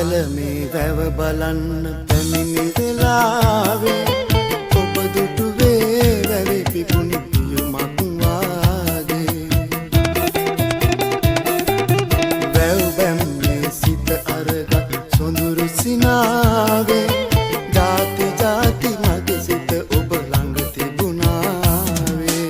කණ්ඩල මේ වැව බලන්න පැමිණි වෙලාවේ ඔබ දුටුවේ වැවේ පිපුණි පියුමක් වාගේ වැව් බැම්මේ සිත අරගත් සොඳුරු සිනාවේ ජාති ජාති මගේ සිත ඔබ ළඟ තිබුණාවේ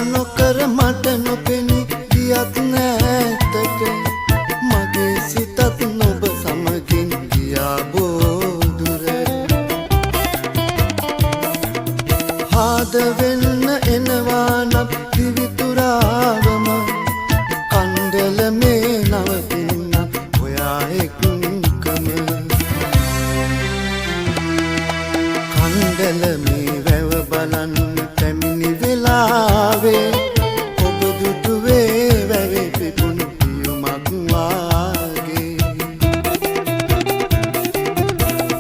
නොකර මට නොපෙනී ගියත් නැතට මගේ සිතත් නොබ සමගින් ගියා බෝදුර හාද වෙන්න එනවා නම් දිවිතුරාවම කණ්ඩල මේ නවතින්න ඔයා එක්කම කණ්ඩල මේ වැව බලන්න පැමිණි වෙලාවේ ඔබ දුටුවේ වැවේ පිපුණු පියුමක් වාගේ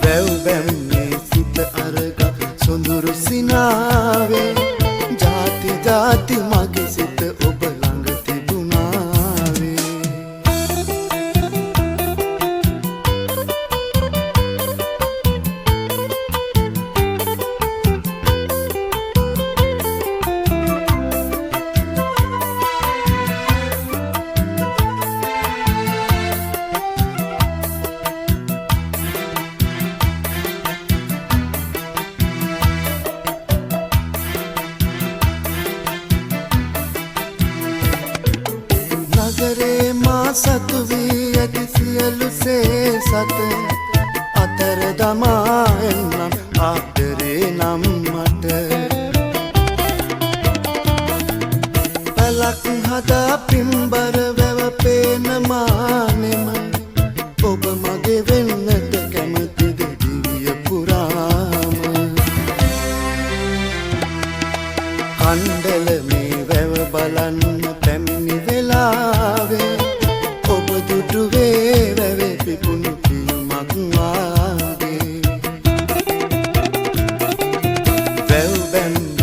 වැව් බැම්මේ සිත අරගත් සොඳුරු සිනාවේ ජාති ජාති මගේ සිත ඔබ ළඟ තිබුණාවේ නගරේ මා සතු වී ඇති සියලු සේසත අතර දමා එන්නම් ආදරේ නම් මට පලක් හදා පිම්බර වැව පේන මානෙම ඔබ මගේ වෙන්නට කැමතිද දිවිය පුරාම කණ්ඩල මේ වැව බලන්න පැමිණි වෙලාවේ ඔබ දුටුවේ වැවේ පිපුණු පියුමක් වාගේ වැව් බැම්මේ